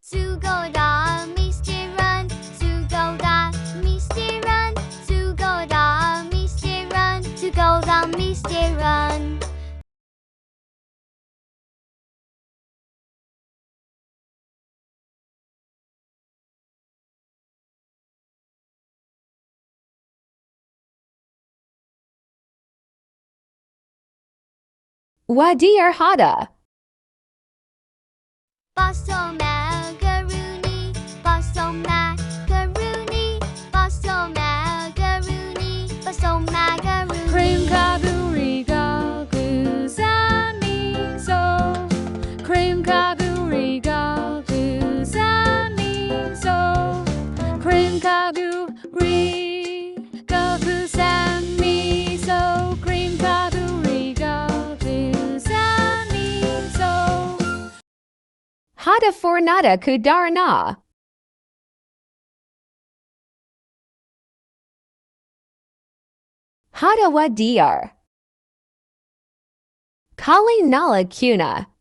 suugo da mistiran, suugo da mistiran, suugo da mistiran, suugo da mistiran. Wadir hada. Baasto macaroni, baasto macaroni, baasto macaroni, baasto macaroni. Cream kaguriga gusamiso. Cream kaguriga gusamiso. Cream kaguriga gusamiso. Cream kaguriga gusamiso. Hada fornada kudarna. Hada wadir. Kali nala kuna.